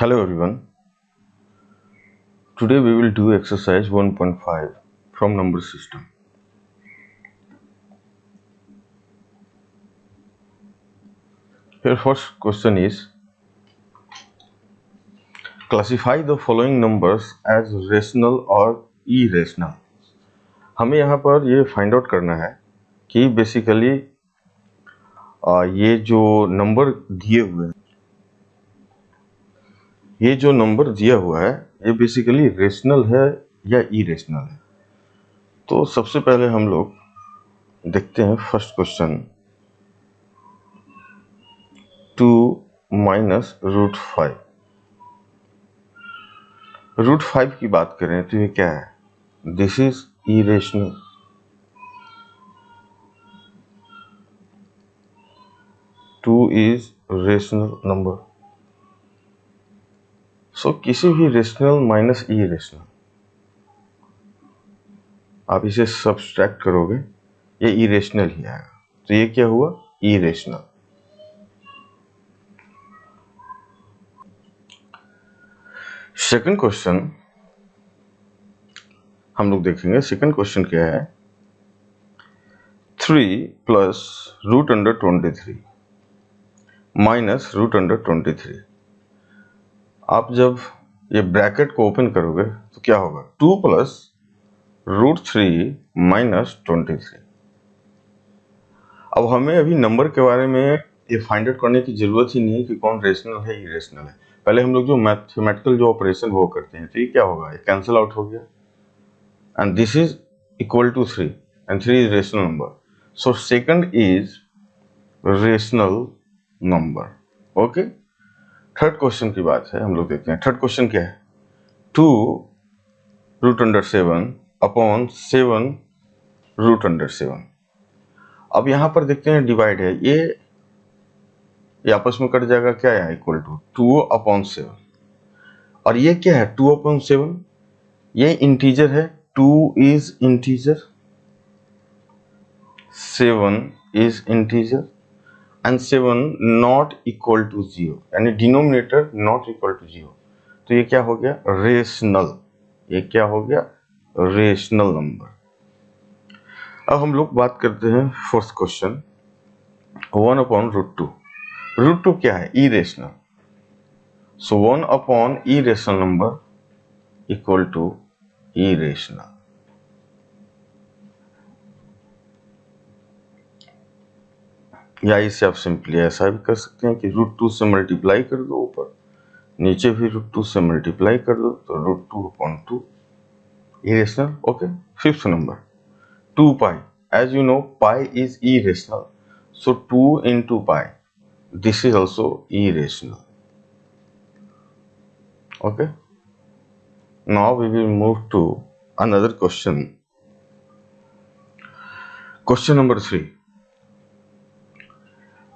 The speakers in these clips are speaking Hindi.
Hello everyone. Today we will do exercise 1.5 from number system. Here first question is classify the following numbers as rational or irrational. हमें यहाँ पर ये फाइंड आउट करना है कि बेसिकली ये जो नंबर दिया हुआ है ये बेसिकली रेशनल है या इरेशनल है। तो सबसे पहले हम लोग देखते हैं first question 2 minus root 5। Root 5 की बात करें तो ये क्या है? This is irrational. Two is rational number. So किसी भी रेशनल माइनस इरेशनल आप इसे सब्सट्रैक्ट करोगे ये इरेशनल ही आएगा। तो ये क्या हुआ? इरेशनल। सेकंड क्वेश्चन हम लोग देखेंगे। सेकंड क्वेश्चन क्या है? 3 plus root under 23 minus root under 23। आप जब ये ब्रैकेट को ओपन करोगे तो क्या होगा? 2 प्लस रूट 3 माइनस 23। अब हमें अभी नंबर के बारे में ये फाइंड आउट करने की जरूरत ही नहीं है कि कौन रेशनल है इरेशनल है। पहले हम लोग जो मैथमेटिकल जो ऑपरेशन वो करते हैं तो ये क्या होगा? ये कैंसिल आउट हो गया and this is equal to 3 and 3 is rational number. So second is rational number. Okay. Third question की बात है, हम लोग देखते हैं। थर्ड क्वेश्चन क्या है? 2 root under 7 upon 7 root under 7। अब यहां पर देखते हैं डिवाइड है, ये आपस में कट जाएगा। क्या है? Equal to 2 upon 7। और ये क्या है? 2 अपॉन 7। ये इंटीजर है। 2 is integer, 7 is integer and 7 not equal to 0 यानी डिनोमिनेटर not equal to 0। तो ये क्या हो गया? रेशनल। ये क्या हो गया? Rational number. अब हम लोग बात करते हैं first question 1 upon root 2। Root 2 क्या है? Irrational. So 1 upon irrational number equal to irrational. या इसे आप सिंपली ऐसा भी कर सकते हैं कि रूट 2 से मल्टीप्लाई कर दो, ऊपर नीचे भी रूट 2 से मल्टीप्लाई कर दो तो root 2 upon 2 irrational. Okay. Fifth number 2 pi. As you know pi is irrational, so 2 into pi this is also irrational. Okay. Now we will move to another question. Question number 3।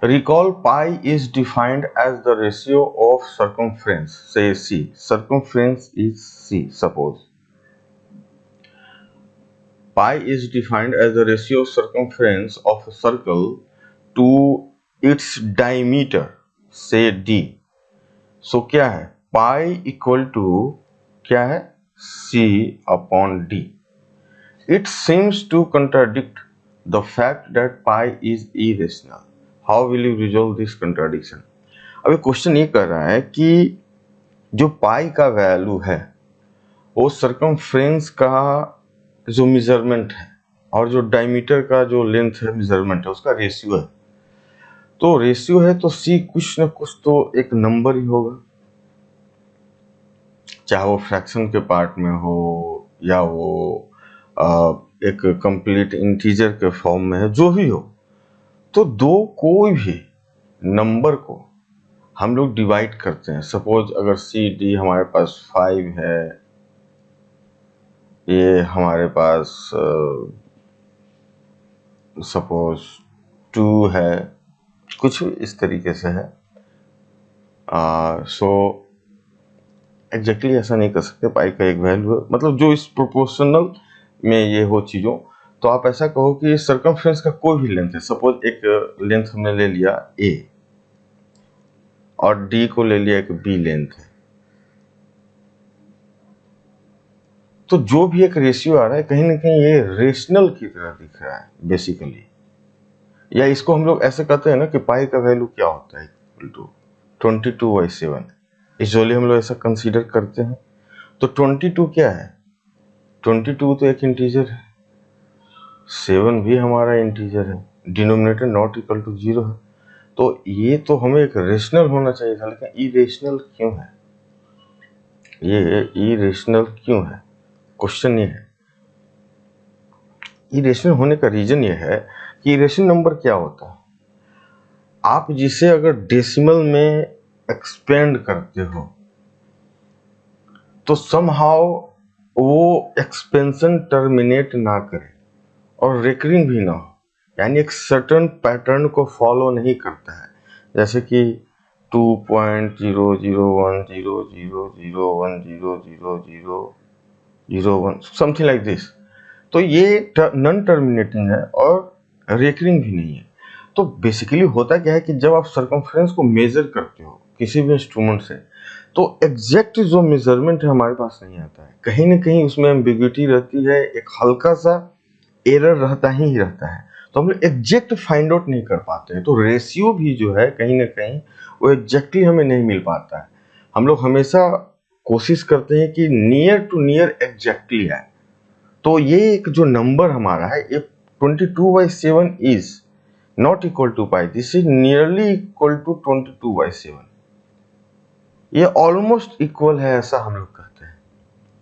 Recall pi is defined as the ratio of circumference, say C. Circumference is C, suppose. Pi is defined as the ratio of circumference of a circle to its diameter, say D. So क्या है? Pi equal to क्या है? C upon D. It seems to contradict the fact that pi is irrational. How will you resolve this contradiction? अभी क्वेश्चन ये कर रहा है कि जो पाई का वैल्यू है वो सरकमफ्रेंस का जो मेजरमेंट है और जो डायमीटर का जो लेंथ है मेजरमेंट है उसका रेशियो है। तो रेशियो है तो सी कुछ न कुछ तो एक नंबर ही होगा, चाहे वो फ्रैक्शन के पार्ट में हो या वो एक कंप्लीट इंटीजर के फॉर्म में है, जो भी हो। तो दो कोई भी नंबर को हम लोग डिवाइड करते हैं। सपोज अगर सी डी हमारे पास 5 है, ये हमारे पास सपोज 2 है, कुछ इस तरीके से है। सो एग्जैक्टली ऐसा नहीं कर सकते। पाई का एक वैल्यू है, मतलब जो इस प्रोपोर्शनल में ये हो चीज़ों। तो आप ऐसा कहो कि सर्कमफ्रेंस का कोई भी लेंथ है। सपोज एक लेंथ हमने ले लिया ए और डी को ले लिया एक बी लेंथ है। तो जो भी एक रेशियो आ रहा है कहीं ना कहीं ये रेशनल की तरह दिख रहा है बेसिकली, या इसको हम लोग ऐसे कहते हैं ना कि पाई का वैल्यू क्या होता है, इक्वल टू 22/7। यूजुअली हम लोग ऐसा कंसीडर करते हैं। तो 22 क्या है, 22 तो एक इंटीजर है, 7 भी हमारा इंटीजर है, डिनोमिनेटर नॉट इक्वल टू 0 है। तो ये तो हमें एक रेशनल होना चाहिए था, लेकिन इरेशनल क्यों है, ये इरेशनल क्यों है, क्वेश्चन ये है। इरेशनल होने का रीजन ये है कि इरेशनल नंबर क्या होता है, आप जिसे अगर डेसिमल में एक्सपेंड करते हो तो समहाउ वो एक्सपेंशन टर्मिनेट ना करे और रिकरिंग भी ना हो, यानी एक सर्टन पैटर्न को फॉलो नहीं करता है, जैसे कि 2.001000100001 समथिंग लाइक दिस। तो ये नॉन टर्मिनेटिंग है और रिकरिंग भी नहीं है। तो बेसिकली होता क्या है कि जब आप सर्कमफ्रेंस को मेजर करते हो किसी भी इंस्ट्रूमेंट से, तो एग्जैक्ट जो मेजरमेंट है हमारे पास नहीं आता है, कहीं ना कहीं उसमें एम्बिग्युइटी रहती है, एक हल्का सा एरर रहता ही रहता है, तो हम लोग एग्जैक्ट फाइंड आउट नहीं कर पाते हैं। तो रेशियो भी जो है कहीं ना कहीं वो एग्जैक्टली हमें नहीं मिल पाता है। हम लोग हमेशा कोशिश करते हैं कि नियर टू नियर एग्जैक्टली है। तो ये एक जो नंबर हमारा है, ये 22/7 is not equal to pi, this is nearly equal to 22/7। ये ऑलमोस्ट इक्वल है ऐसा हम लोग कहते हैं,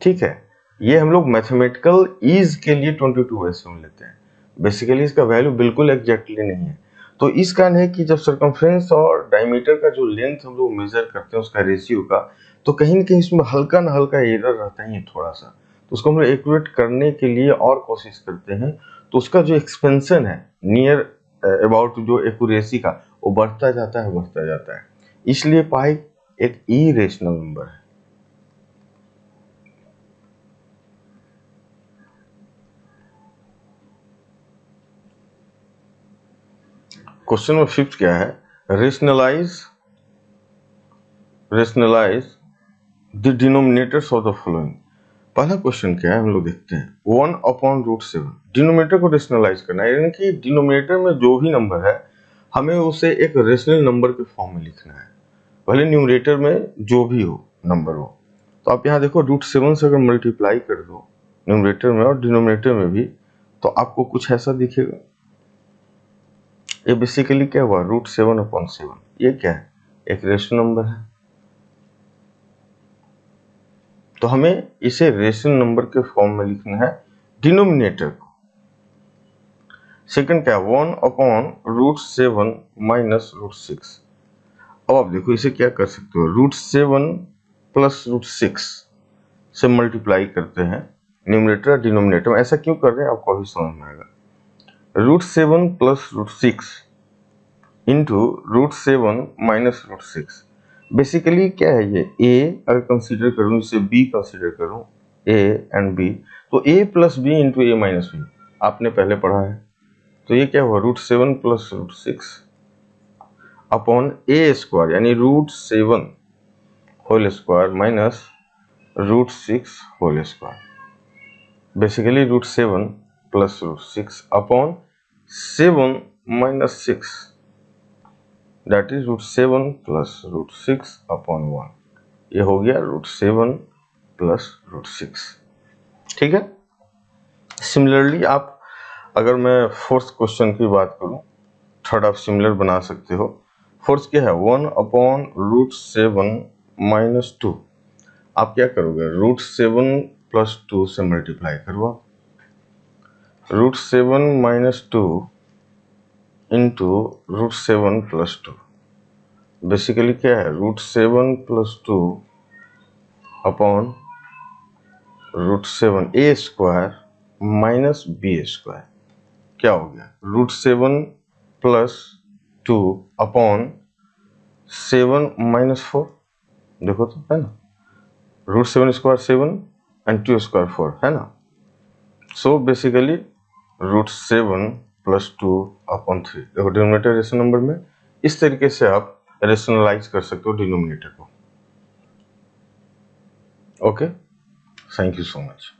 ठीक है। ये हम लोग मैथमेटिकल ईज के लिए 22/7 लेते हैं, बेसिकली इसका वैल्यू बिल्कुल एग्जैक्टली नहीं है। तो इस कारण है कि जब सर्कमफ्रेंस और डायमीटर का जो लेंथ हम लोग मेजर करते हैं उसका रेशियो का, तो कहीं ना कहीं इसमें हल्का ना हल्का एरर रहता ही है थोड़ा सा, तो उसको हम लोग एक्यूरेट करने के लिए और कोशिश करते हैं। तो उसका जो एक्सपेंशन है नियर अबाउट जो एक्यूरेसी का, वो बढ़ता जाता है बढ़ता जाता है, इसलिए पाई एक इरेशनल नंबर है। क्वेश्चन नंबर 5 क्या है, rationalise the denominators of the following. पहला क्वेश्चन क्या है हम लोग देखते हैं, 1/√7 डिनोमिनेटर को रेशनलाइज करना है, यानी कि डिनोमिनेटर में जो भी नंबर है हमें उसे एक रेशनल नंबर के फॉर्म में लिखना है, भले न्यूमरेटर में जो भी हो नंबर हो। तो आप यहाँ देखो √7 से अगर मल्टीप्लाई कर दो न्यूमरेटर में और डिनोमिनेटर में भी, तो आपको कुछ ऐसा दिखेगा। ये बेसिकली क्या हुआ, √7/7, ये क्या है, एक रेशनल नंबर है। तो हमें इसे रेशनल नंबर के फॉर्म में लिखना है डिनोमिनेटर को। सेकंड क्या है, 1/√7 माइनस √6। अब आप देखो इसे क्या कर सकते हो, √7 प्लस √6 से मल्टीप्लाई करते हैं न्यूमरेटर डिनोमिनेटर में। ऐसा क्यों कर रहे हैं आपको अभी समझ में आएगा। √7 प्लस √6 इंटू √7 माइनस √6, बेसिकली क्या है ये, a अगर कंसीडर करूं, इसे b कंसीडर करूं, a एंड b, तो a plus B into A minus B आपने पहले पढ़ा है। तो ये क्या हुआ, √7 प्लस √6 अपॉन a स्क्वायर, यानी √7 whole square minus √6 whole square, basically √7 plus √6 upon 7 minus 6, that is √7 plus √6 upon 1। ये हो गया √7 प्लस √6, ठीक है। सिमिलरली आप अगर मैं फोर्थ क्वेश्चन की बात करूं, थर्ड आप सिमिलर बना सकते हो। फोर्थ क्या है, 1/√7 माइनस 2। आप क्या करोगे, √7 प्लस 2 से मल्टीप्लाई करो आप, √7 माइनस 2 इंटू √7 प्लस 2, बेसिकली क्या है, √7 plus 2 upon √7 a square minus b square. क्या हो गया, √7 प्लस 2 अपॉन 7 माइनस 4, देखो तो है ना, √7 स्क्वायर 7 एंड 2 स्क्वायर 4 है ना। सो बेसिकली √7 प्लस 2 अपॉन 3, देखो डिनोमिनेटर रेशनल नंबर में इस तरीके से आप रेशनलाइज कर सकते हो डिनोमिनेटर को। Okay, thank you so much.